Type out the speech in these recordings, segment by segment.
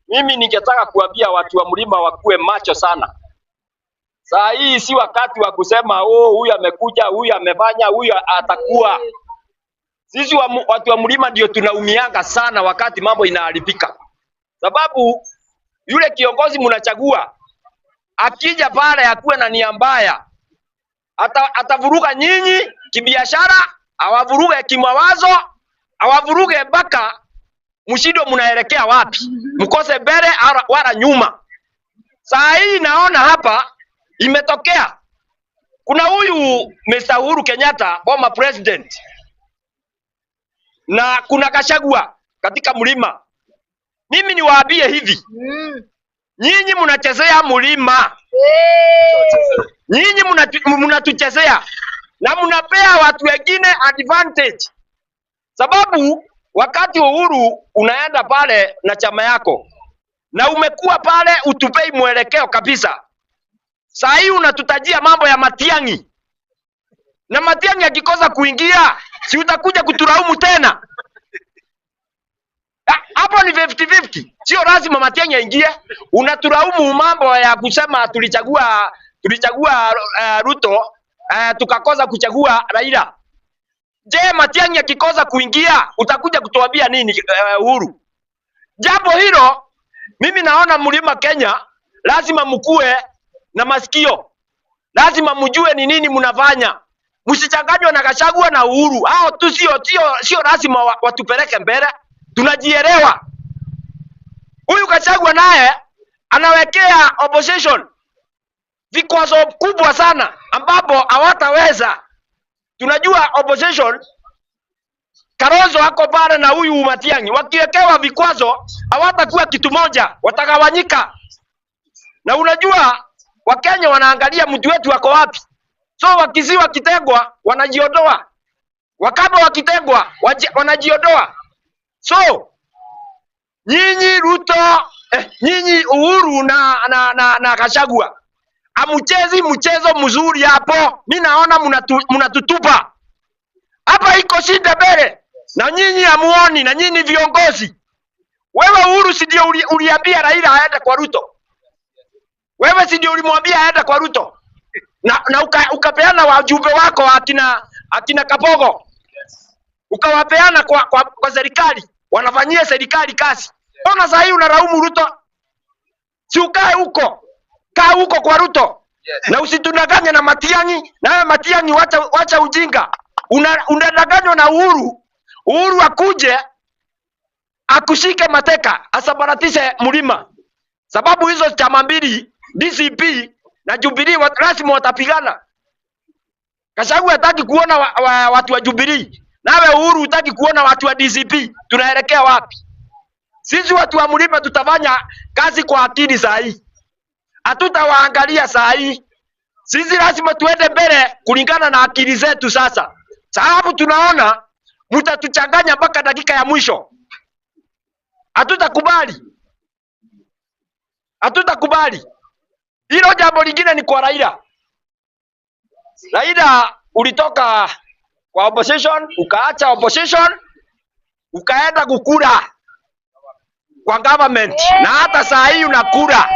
Mimi ningetaka kuambia watu wa mlima wakuwe macho sana. Saa hii si wakati wa kusema huyu amekuja, huyu amefanya, huyu atakuwa. Sisi watu wa mlima ndio tunaumianga sana wakati mambo inaharibika. Sababu yule kiongozi mnachagua akija pale akuwe na nia mbaya, atavuruga nyinyi kibiashara, awavuruge kimawazo, awavuruge mpaka mshindo mnaelekea wapi, mkose mbele wala nyuma. Saa hii naona hapa imetokea kuna huyu Mr. Uhuru Kenyatta former president na kuna Gachagua katika mlima. Mimi niwaambie hivi, nyinyi mnachezea mlima, nyinyi mnatuchezea na mnapea watu wengine advantage, sababu wakati Uhuru unaenda pale na chama yako na umekuwa pale utupei mwelekeo kabisa. Saa hii unatutajia mambo ya Matiang'i, na Matiang'i akikosa kuingia si utakuja kuturaumu tena? Hapo ni 50-50. Sio lazima Matiang'i aingie. Unaturaumu mambo ya kusema tulichagua Ruto tukakosa kuchagua Raila. Je, Matiang'i akikosa kuingia utakuja kutuambia nini Uhuru? Jambo hilo mimi naona mlima Kenya lazima mkue na masikio. Lazima mjue ni nini mnafanya. Msichanganywe na Gachagua na Uhuru. Hao tu sio lazima watupeleke mbele. Tunajielewa. Huyu Gachagua naye anawekea opposition vikwazo kubwa sana ambapo hawataweza. Tunajua opposition Kalonzo ako pale na huyu Matiang'i, wakiwekewa vikwazo hawatakuwa kitu moja, watagawanyika. Na unajua Wakenya wanaangalia mtu wetu wako wapi. So wakiziwa kitegwa wanajiondoa. Wakaba wakitegwa wanajiondoa. So nyinyi Ruto, nyinyi Uhuru na Gachagua, amuchezi mchezo mzuri hapo. Mimi naona mnatutupa. Hapa iko shida mbele. Na nyinyi hamuoni, na nyinyi viongozi. Wewe Uhuru si ndio uliambia Raila aende kwa Ruto? Wewe si ndio ulimwambia aende kwa Ruto? Na ukapeana wajumbe wako akina Kabogo. Ukawapeana kwa serikali, wanafanyia serikali kazi. Mbona sasa hii unaraumu Ruto? Si ukae huko. Kaa huko kwa Ruto. Na usitudanganye na Matiang'i. Na Matiang'i wacha ujinga. Unadanganywa na Uhuru. Uhuru akuje akushike mateka, asabaratishe mlima. Sababu hizo chama mbili, DCP na Jubilee, lazima watapigana. Gachagua hataki kuona watu wa Jubilee. Nawe Uhuru hutaki kuona watu wa DCP. Tunaelekea wapi? Sisi watu wa mlima tutafanya kazi kwa akili saa hii. Hatutawaangalia saa hii. Sisi lazima tuende mbele kulingana na akili zetu sasa. Sababu tunaona mtatuchanganya mpaka dakika ya mwisho. Hatutakubali. Hatutakubali. Hilo jambo lingine ni kwa Raila. Raila ulitoka kwa opposition, ukaacha opposition, ukaenda kukura kwa government. Na hata saa hii unakura.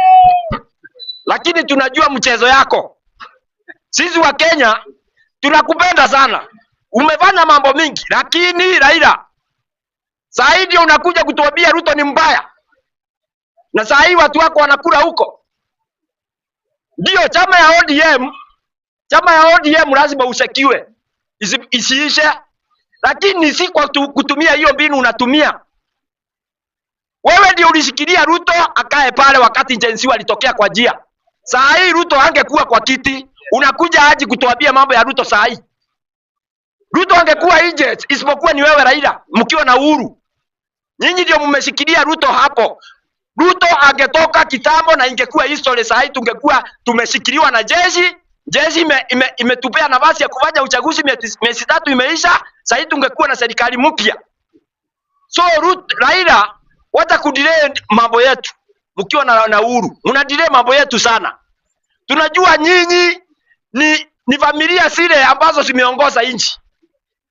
Lakini tunajua mchezo yako. Sisi wa Kenya tunakupenda sana. Umefanya mambo mingi, lakini Raila saa hii ndio unakuja kutuambia Ruto ni mbaya. Na saa hii watu wako wanakula huko. Ndio chama ya ODM lazima usekiwe. Isiishe. Lakini si kwa kutumia hiyo mbinu unatumia. Wewe ndio ulishikilia Ruto akae pale wakati Gen-Z walitokea kwa njia. Saa hii Ruto angekuwa kwa kiti, unakuja aje kutuambia mambo ya Ruto saa hii. Ruto angekuwa agent, isipokuwa ni wewe Raila, mkiwa na Uhuru. Nyinyi ndio mmeshikilia Ruto hapo. Ruto angetoka kitambo na ingekuwa history saa hii tungekuwa tumeshikiliwa na jeshi. Jeshi imetupea nafasi ya kufanya uchaguzi, miezi 3 imeisha, saa hii tungekuwa na serikali mpya. So Raila, wacha kudelay mambo yetu. Mkiwa na Uhuru, mnadelay mambo yetu sana. Tunajua nyinyi ni familia zile ambazo zimeongoza nchi.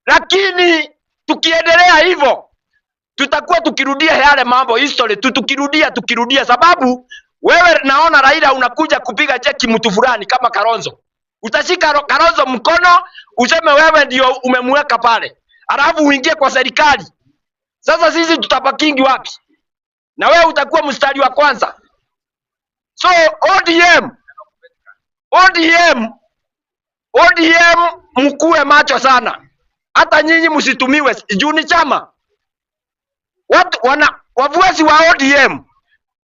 Lakini tukiendelea hivyo tutakuwa tukirudia yale mambo history tukirudia, sababu wewe naona Raila unakuja kupiga cheki mtu fulani kama Kalonzo. Utashika Kalonzo mkono useme wewe ndio umemweka pale, alafu uingie kwa serikali. Sasa sisi tutabakingi wapi? Na wewe utakuwa mstari wa kwanza. So ODM mkuwe macho sana. Hata nyinyi msitumiwe juu ni chama. Wafuasi wa ODM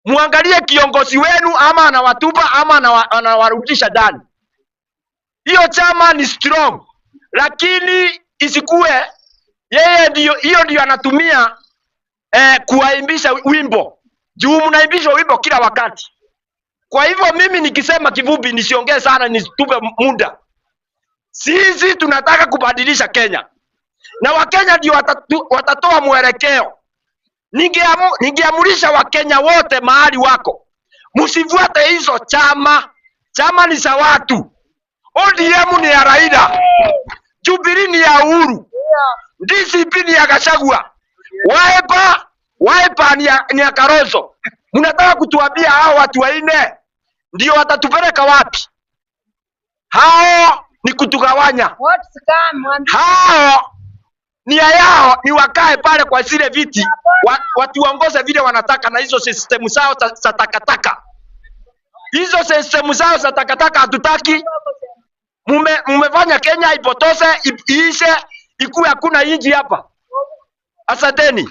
muangalie kiongozi wenu ama anawatupa ama anawarudisha ndani. Hiyo chama ni strong, lakini isikuwe yeye ndio anatumia kuwaimbisha wimbo. Juu mnaimbishwa wimbo kila wakati. Kwa hivyo mimi nikisema kifupi, nisiongee sana, nisitupe muda. Sisi tunataka kubadilisha Kenya. Na Wakenya ndio watatoa mwelekeo. Ningeamurisha Wakenya wote mahali wako, msifuate hizo chama. Chama ni za watu. ODM ni ya Raila, Jubilee ni ya Uhuru, DCP ni ya Gachagua, Wiper ni ya Kalonzo. Mnataka kutuambia hao watu waine ndio watatupeleka wapi? Hao ni kutugawanya. Hao nia yao ni wakae pale kwa zile viti, watuongoze vile wanataka, na hizo system zao za takataka. Hizo system zao za takataka hatutaki. Mumefanya Kenya ipotose, iishe, ikuwe hakuna inji hapa. Asanteni.